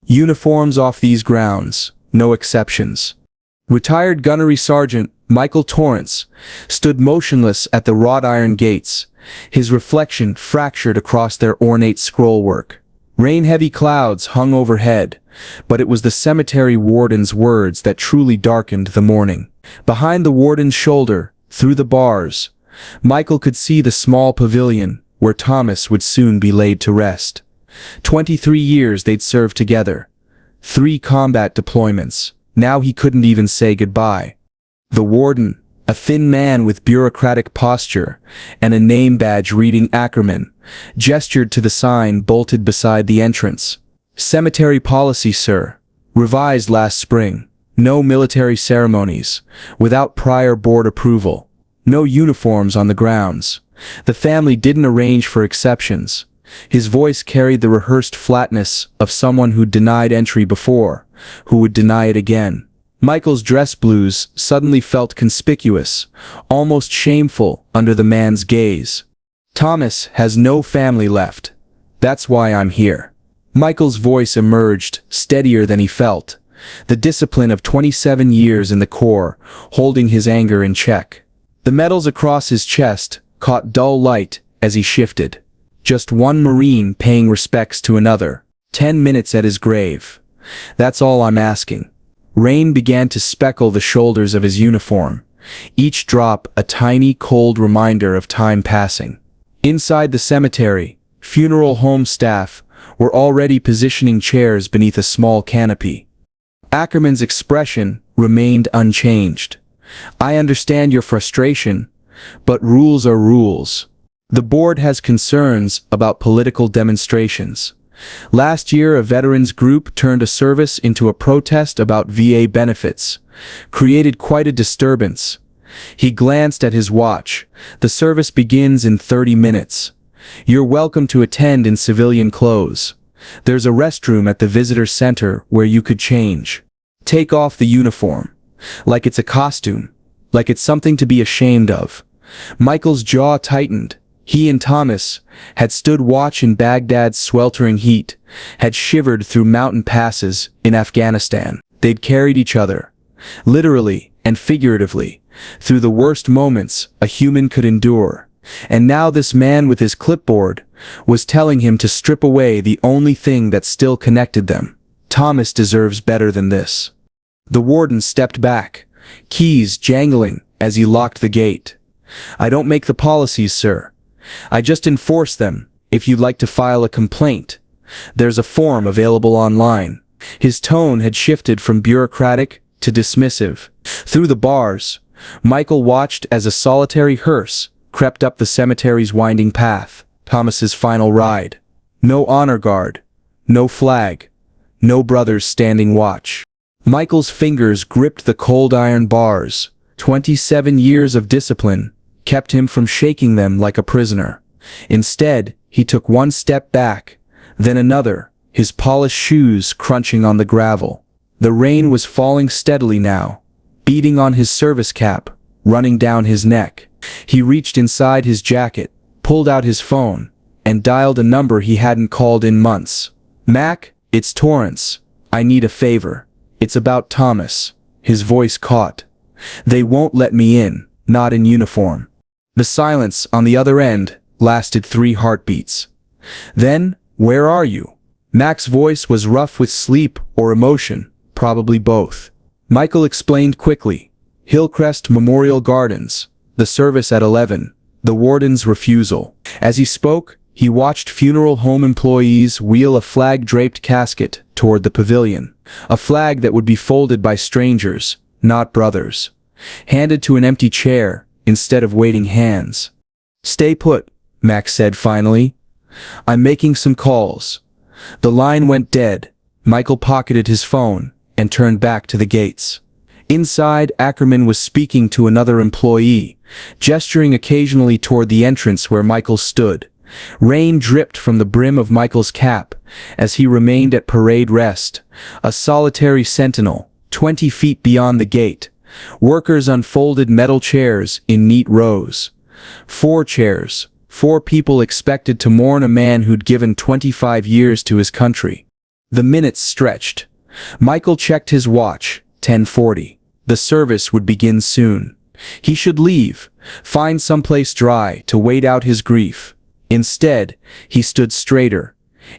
Uniforms off these grounds, no exceptions. Retired gunnery sergeant Michael Torrance stood motionless at the wrought iron gates, his reflection fractured across their ornate scrollwork. Rain-heavy clouds hung overhead, but it was the cemetery warden's words that truly darkened the morning. Behind the warden's shoulder, through the bars, Michael could see the small pavilion where Thomas would soon be laid to rest. 23 years they'd served together. 3 combat deployments. Now he couldn't even say goodbye. The warden, a thin man with bureaucratic posture and a name badge reading Ackerman, gestured to the sign bolted beside the entrance. Cemetery policy, sir. Revised last spring. No military ceremonies, without prior board approval. No uniforms on the grounds. The family didn't arrange for exceptions. His voice carried the rehearsed flatness of someone who'd denied entry before, who would deny it again. Michael's dress blues suddenly felt conspicuous, almost shameful under the man's gaze. Thomas has no family left. That's why I'm here. Michael's voice emerged, steadier than he felt, the discipline of 27 years in the Corps holding his anger in check. The medals across his chest caught dull light as he shifted. Just one Marine paying respects to another. 10 minutes at his grave. That's all I'm asking. Rain began to speckle the shoulders of his uniform, each drop a tiny cold reminder of time passing. Inside the cemetery, funeral home staff were already positioning chairs beneath a small canopy. Ackerman's expression remained unchanged. I understand your frustration, but rules are rules. The board has concerns about political demonstrations. Last year, a veterans group turned a service into a protest about VA benefits, created quite a disturbance. He glanced at his watch. The service begins in 30 minutes. You're welcome to attend in civilian clothes. There's a restroom at the visitor center where you could change. Take off the uniform. Like it's a costume. Like it's something to be ashamed of. Michael's jaw tightened. He and Thomas had stood watch in Baghdad's sweltering heat, had shivered through mountain passes in Afghanistan. They'd carried each other, literally and figuratively, through the worst moments a human could endure. And now this man with his clipboard was telling him to strip away the only thing that still connected them. Thomas deserves better than this. The warden stepped back, keys jangling as he locked the gate. I don't make the policies, sir. I just enforce them. If you'd like to file a complaint, there's a form available online. His tone had shifted from bureaucratic to dismissive. Through the bars, Michael watched as a solitary hearse crept up the cemetery's winding path. Thomas's final ride. No honor guard. No flag. No brothers standing watch. Michael's fingers gripped the cold iron bars. 27 years of discipline kept him from shaking them like a prisoner. Instead, he took one step back, then another, his polished shoes crunching on the gravel. The rain was falling steadily now, beating on his service cap, running down his neck. He reached inside his jacket, pulled out his phone, and dialed a number he hadn't called in months. Mac, it's Torrance. I need a favor. It's about Thomas. His voice caught. They won't let me in, not in uniform. The silence on the other end lasted 3 heartbeats. Then, where are you? Mac's voice was rough with sleep or emotion, probably both. Michael explained quickly. Hillcrest Memorial Gardens, the service at 11, the warden's refusal. As he spoke, he watched funeral home employees wheel a flag-draped casket toward the pavilion, a flag that would be folded by strangers, not brothers, handed to an empty chair instead of waiting hands. Stay put, Mac said finally. I'm making some calls. The line went dead. Michael pocketed his phone and turned back to the gates. Inside, Ackerman was speaking to another employee, gesturing occasionally toward the entrance where Michael stood. Rain dripped from the brim of Michael's cap as he remained at parade rest, a solitary sentinel, 20 feet beyond the gate. Workers unfolded metal chairs in neat rows. 4 chairs, 4 people expected to mourn a man who'd given 25 years to his country. The minutes stretched. Michael checked his watch, 10:40. The service would begin soon. He should leave, find someplace dry to wait out his grief. Instead, he stood straighter,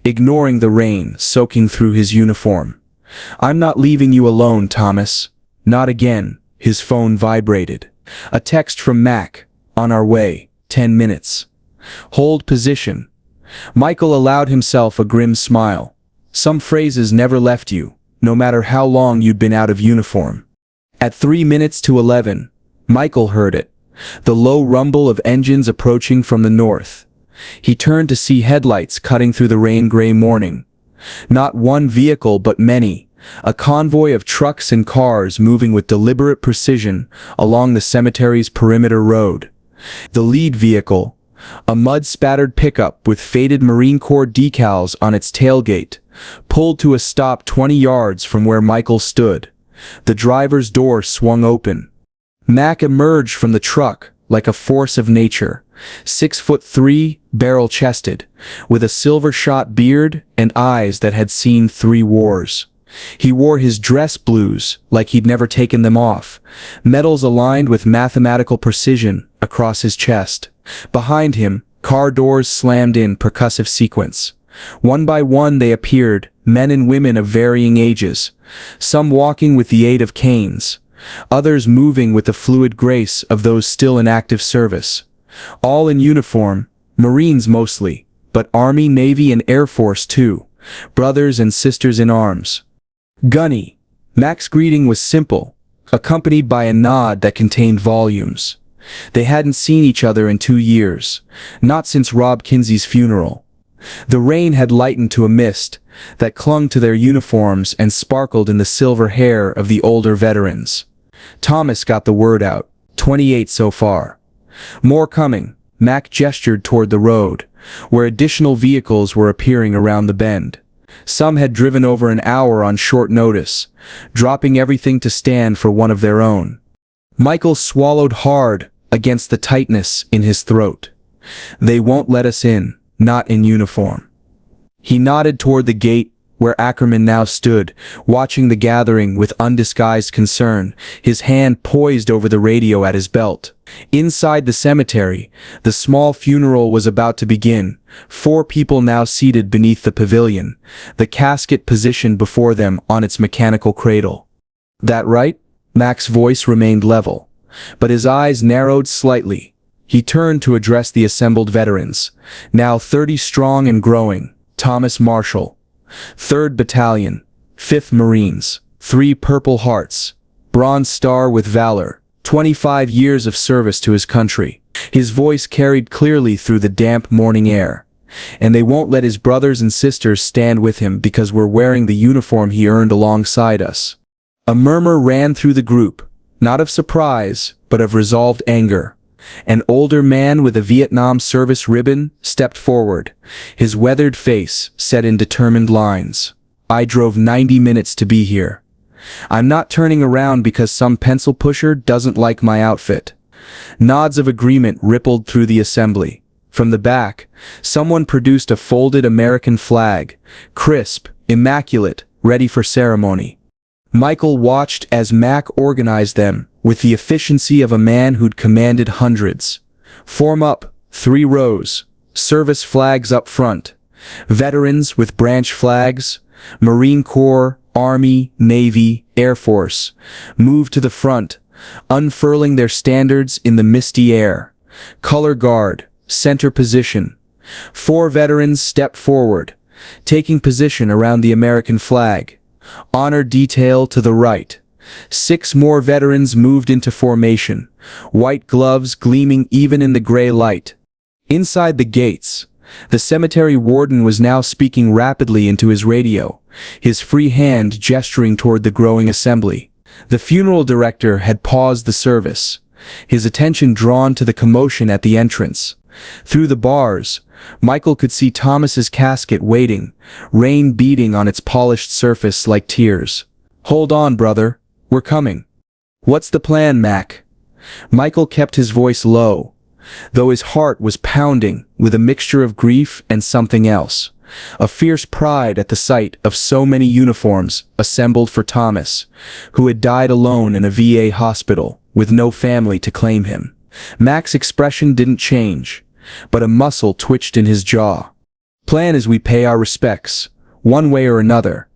ignoring the rain soaking through his uniform. "I'm not leaving you alone, Thomas. Not again." His phone vibrated. A text from Mac. "On our way, 10 minutes. Hold position." Michael allowed himself a grim smile. Some phrases never left you, no matter how long you'd been out of uniform. At 3 minutes to 11, Michael heard it. The low rumble of engines approaching from the north. He turned to see headlights cutting through the rain-gray morning. Not one vehicle but many, a convoy of trucks and cars moving with deliberate precision along the cemetery's perimeter road. The lead vehicle, a mud-spattered pickup with faded Marine Corps decals on its tailgate, pulled to a stop 20 yards from where Michael stood. The driver's door swung open. Mac emerged from the truck like a force of nature, 6'3", barrel-chested, with a silver-shot beard and eyes that had seen 3 wars. He wore his dress blues like he'd never taken them off, medals aligned with mathematical precision across his chest. Behind him, car doors slammed in percussive sequence. One by one they appeared, men and women of varying ages, some walking with the aid of canes, others moving with the fluid grace of those still in active service. All in uniform, Marines mostly, but Army, Navy, and Air Force too, brothers and sisters in arms. "Gunny." Mac's greeting was simple, accompanied by a nod that contained volumes. They hadn't seen each other in 2 years, not since Rob Kinsey's funeral. The rain had lightened to a mist that clung to their uniforms and sparkled in the silver hair of the older veterans. Thomas got the word out, 28 so far. More coming. Mac gestured toward the road, where additional vehicles were appearing around the bend. Some had driven over an hour on short notice, dropping everything to stand for one of their own. Michael swallowed hard against the tightness in his throat. "They won't let us in, not in uniform." He nodded toward the gate, where Ackerman now stood, watching the gathering with undisguised concern, his hand poised over the radio at his belt. Inside the cemetery, the small funeral was about to begin, 4 people now seated beneath the pavilion, the casket positioned before them on its mechanical cradle. "That right?" Mac's voice remained level, but his eyes narrowed slightly. He turned to address the assembled veterans, now 30 strong and growing. Thomas Marshall, 3rd Battalion, 5th Marines, 3 Purple Hearts, Bronze Star with Valor, 25 years of service to his country. His voice carried clearly through the damp morning air. "And they won't let his brothers and sisters stand with him because we're wearing the uniform he earned alongside us." A murmur ran through the group, not of surprise, but of resolved anger. An older man with a Vietnam service ribbon stepped forward, his weathered face set in determined lines. "I drove 90 minutes to be here. I'm not turning around because some pencil pusher doesn't like my outfit." Nods of agreement rippled through the assembly. From the back, someone produced a folded American flag, crisp, immaculate, ready for ceremony. Michael watched as Mac organized them with the efficiency of a man who'd commanded hundreds. "Form up, 3 rows, service flags up front, veterans with branch flags, Marine Corps, Army, Navy, Air Force, move to the front, unfurling their standards in the misty air. Color guard, center position. 4 veterans step forward, taking position around the American flag. Honor detail to the right. 6 more veterans moved into formation, white gloves gleaming even in the gray light. Inside the gates, the cemetery warden was now speaking rapidly into his radio, his free hand gesturing toward the growing assembly. The funeral director had paused the service, his attention drawn to the commotion at the entrance. Through the bars, Michael could see Thomas's casket waiting, rain beating on its polished surface like tears. "Hold on, brother. We're coming." "What's the plan, Mac?" Michael kept his voice low, though his heart was pounding with a mixture of grief and something else. a fierce pride at the sight of so many uniforms assembled for Thomas, who had died alone in a VA hospital with no family to claim him. Mac's expression didn't change, but a muscle twitched in his jaw. "Plan is we pay our respects, one way or another."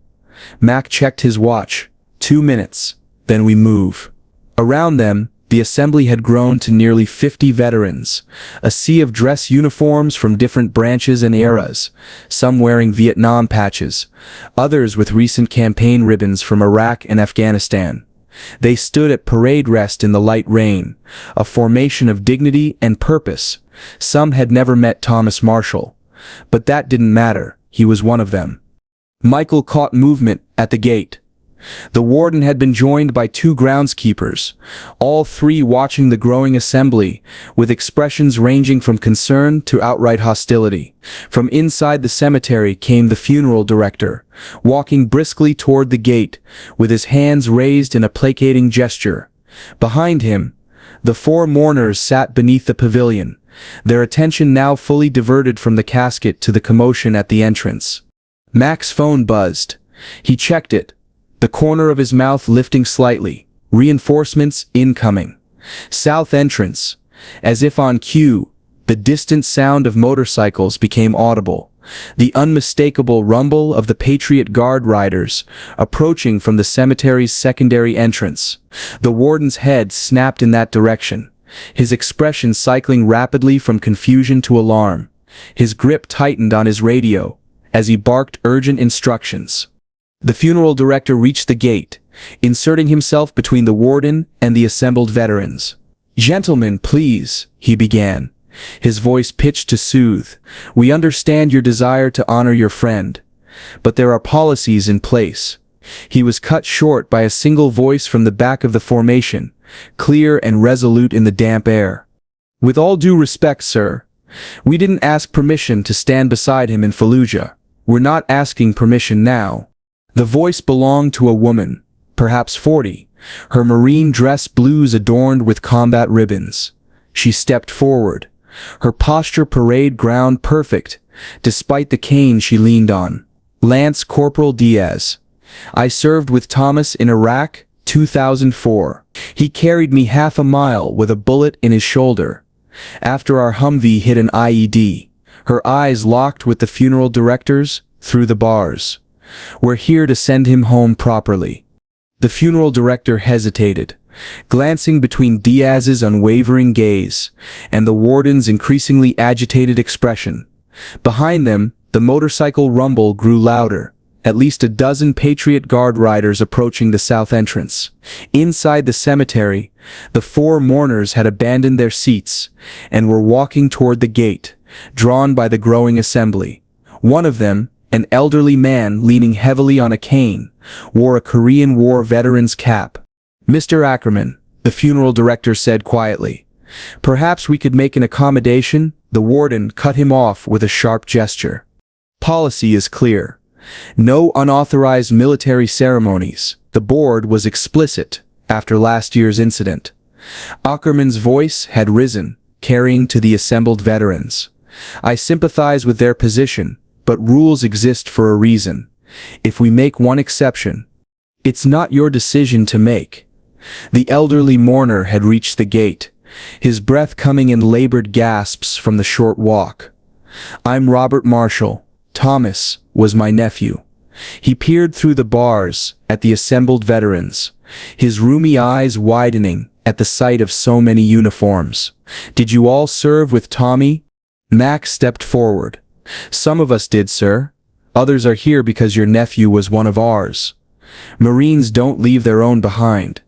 Mac checked his watch. 2 minutes, then we move. Around them, the assembly had grown to nearly 50 veterans, a sea of dress uniforms from different branches and eras, some wearing Vietnam patches, others with recent campaign ribbons from Iraq and Afghanistan. They stood at parade rest in the light rain, a formation of dignity and purpose. Some had never met Thomas Marshall, but that didn't matter, he was one of them. Michael caught movement at the gate. The warden had been joined by 2 groundskeepers, all 3 watching the growing assembly, with expressions ranging from concern to outright hostility. From inside the cemetery came the funeral director, walking briskly toward the gate, with his hands raised in a placating gesture. Behind him, the 4 mourners sat beneath the pavilion, their attention now fully diverted from the casket to the commotion at the entrance. Mac's phone buzzed. He checked it, the corner of his mouth lifting slightly. Reinforcements incoming. South entrance. As if on cue, the distant sound of motorcycles became audible. The unmistakable rumble of the Patriot Guard riders approaching from the cemetery's secondary entrance. The warden's head snapped in that direction, his expression cycling rapidly from confusion to alarm. His grip tightened on his radio as he barked urgent instructions. The funeral director reached the gate, inserting himself between the warden and the assembled veterans. "Gentlemen, please," he began, his voice pitched to soothe. "We understand your desire to honor your friend, but there are policies in place." He was cut short by a single voice from the back of the formation, clear and resolute in the damp air. "With all due respect, sir, we didn't ask permission to stand beside him in Fallujah. We're not asking permission now." The voice belonged to a woman, perhaps 40, her marine dress blues adorned with combat ribbons. She stepped forward, her posture parade ground perfect, despite the cane she leaned on. "Lance Corporal Diaz. I served with Thomas in Iraq, 2004. He carried me half a mile with a bullet in his shoulder, after our Humvee hit an IED." Her eyes locked with the funeral director's through the bars. "We're here to send him home properly." The funeral director hesitated, glancing between Diaz's unwavering gaze and the warden's increasingly agitated expression. Behind them, the motorcycle rumble grew louder, at least a dozen Patriot Guard riders approaching the south entrance. Inside the cemetery, the 4 mourners had abandoned their seats and were walking toward the gate, drawn by the growing assembly. One of them, an elderly man leaning heavily on a cane, wore a Korean War veteran's cap. "Mr. Ackerman," the funeral director said quietly, "perhaps we could make an accommodation." The warden cut him off with a sharp gesture. "Policy is clear. No unauthorized military ceremonies." The board was explicit after last year's incident. Ackerman's voice had risen, carrying to the assembled veterans. "I sympathize with their position, but rules exist for a reason. If we make one exception, it's not your decision to make." The elderly mourner had reached the gate, his breath coming in labored gasps from the short walk. "I'm Robert Marshall. Thomas was my nephew." He peered through the bars at the assembled veterans, his roomy eyes widening at the sight of so many uniforms. "Did you all serve with Tommy?" Mac stepped forward. "Some of us did, sir. Others are here because your nephew was one of ours. Marines don't leave their own behind."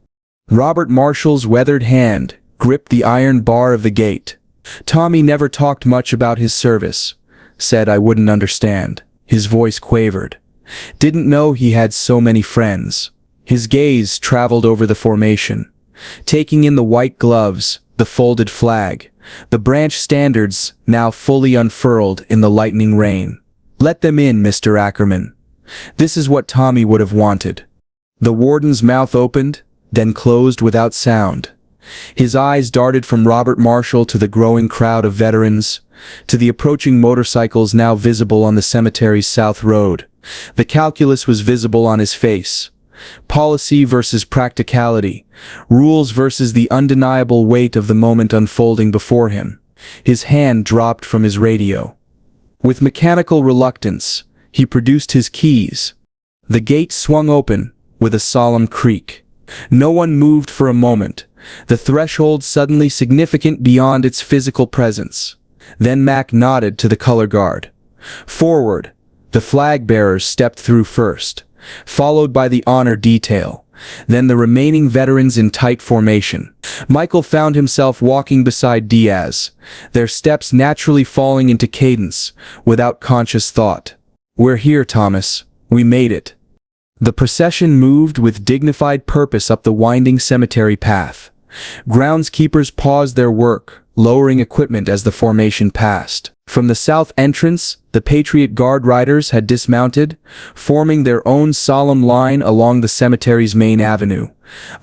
Robert Marshall's weathered hand gripped the iron bar of the gate. "Tommy never talked much about his service. Said I wouldn't understand." His voice quavered. "Didn't know he had so many friends." His gaze traveled over the formation, taking in the white gloves, the folded flag, the branch standards now fully unfurled in the lightning rain. "Let them in, Mr. Ackerman. This is what Tommy would have wanted." The warden's mouth opened, then closed without sound. His eyes darted from Robert Marshall to the growing crowd of veterans, to the approaching motorcycles now visible on the cemetery's south road. The calculus was visible on his face. Policy versus practicality, rules versus the undeniable weight of the moment unfolding before him. His hand dropped from his radio. With mechanical reluctance, he produced his keys. The gate swung open with a solemn creak. No one moved for a moment, the threshold suddenly significant beyond its physical presence. Then Mac nodded to the color guard. Forward. The flag bearers stepped through first, followed by the honor detail, then the remaining veterans in tight formation. Michael found himself walking beside Diaz, their steps naturally falling into cadence, without conscious thought. "We're here, Thomas. We made it." The procession moved with dignified purpose up the winding cemetery path. Groundskeepers paused their work, lowering equipment as the formation passed. From the south entrance, the Patriot Guard riders had dismounted, forming their own solemn line along the cemetery's main avenue.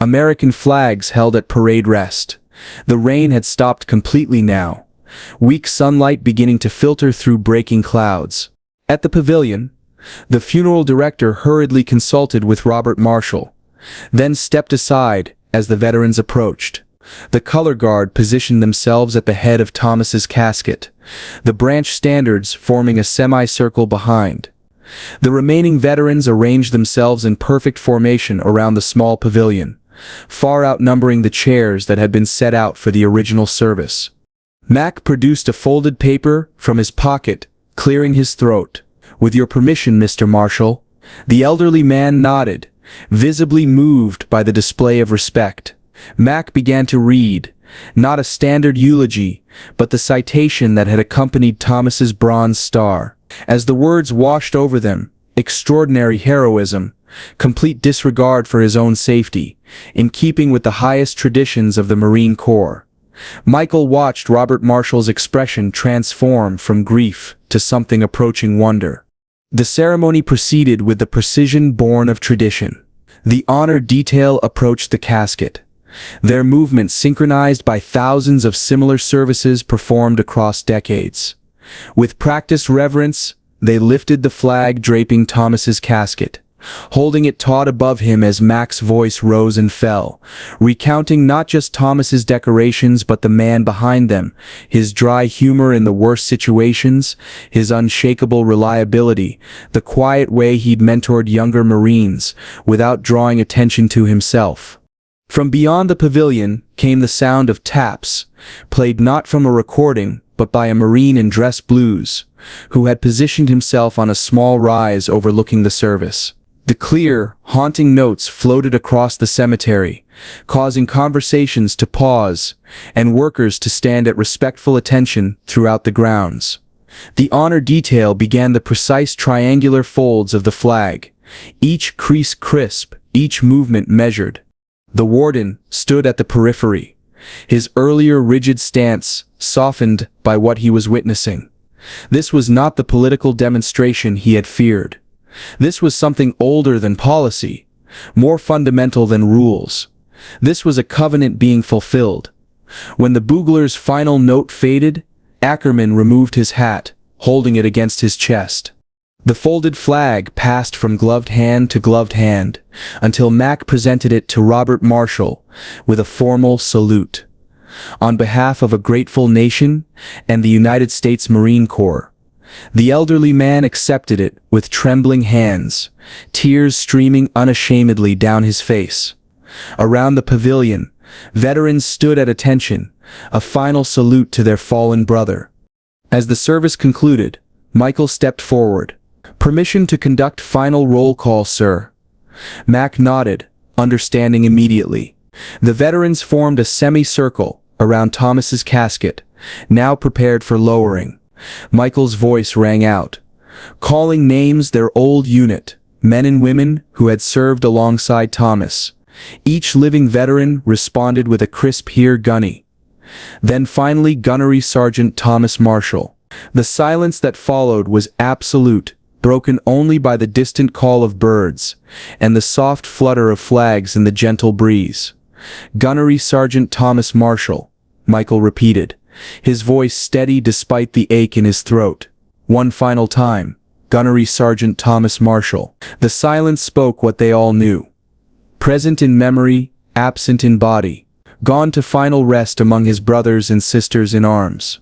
American flags held at parade rest. The rain had stopped completely now, weak sunlight beginning to filter through breaking clouds. At the pavilion, the funeral director hurriedly consulted with Robert Marshall, then stepped aside as the veterans approached. The color guard positioned themselves at the head of Thomas's casket, the branch standards forming a semicircle behind. The remaining veterans arranged themselves in perfect formation around the small pavilion, far outnumbering the chairs that had been set out for the original service. Mac produced a folded paper from his pocket, clearing his throat. "With your permission, Mr. Marshall." The elderly man nodded, visibly moved by the display of respect. Mac began to read, not a standard eulogy, but the citation that had accompanied Thomas's Bronze Star. As the words washed over them, extraordinary heroism, complete disregard for his own safety, in keeping with the highest traditions of the Marine Corps. Michael watched Robert Marshall's expression transform from grief to something approaching wonder. The ceremony proceeded with the precision born of tradition. The honor detail approached the casket, their movement synchronized by thousands of similar services performed across decades. With practiced reverence, they lifted the flag draping Thomas's casket, holding it taut above him as Mac's voice rose and fell, recounting not just Thomas's decorations but the man behind them, his dry humor in the worst situations, his unshakable reliability, the quiet way he'd mentored younger Marines without drawing attention to himself. From beyond the pavilion came the sound of taps, played not from a recording but by a Marine in dress blues, who had positioned himself on a small rise overlooking the service. The clear, haunting notes floated across the cemetery, causing conversations to pause and workers to stand at respectful attention throughout the grounds. The honor detail began the precise triangular folds of the flag, each crease crisp, each movement measured. The warden stood at the periphery, his earlier rigid stance softened by what he was witnessing. This was not the political demonstration he had feared. This was something older than policy, more fundamental than rules. This was a covenant being fulfilled. When the bugler's final note faded, Ackerman removed his hat, holding it against his chest. The folded flag passed from gloved hand to gloved hand, until Mac presented it to Robert Marshall with a formal salute. On behalf of a grateful nation and the United States Marine Corps, the elderly man accepted it with trembling hands, tears streaming unashamedly down his face. Around the pavilion, veterans stood at attention, a final salute to their fallen brother. As the service concluded, Michael stepped forward. "Permission to conduct final roll call, sir." Mac nodded, understanding immediately. The veterans formed a semicircle around Thomas's casket, now prepared for lowering. Michael's voice rang out, calling names their old unit, men and women who had served alongside Thomas. Each living veteran responded with a crisp "Here, Gunny." Then finally Gunnery Sergeant Thomas Marshall. The silence that followed was absolute, broken only by the distant call of birds and the soft flutter of flags in the gentle breeze. "Gunnery Sergeant Thomas Marshall," Michael repeated, his voice steady despite the ache in his throat. One final time, Gunnery Sergeant Thomas Marshall. The silence spoke what they all knew. Present in memory, absent in body, gone to final rest among his brothers and sisters in arms.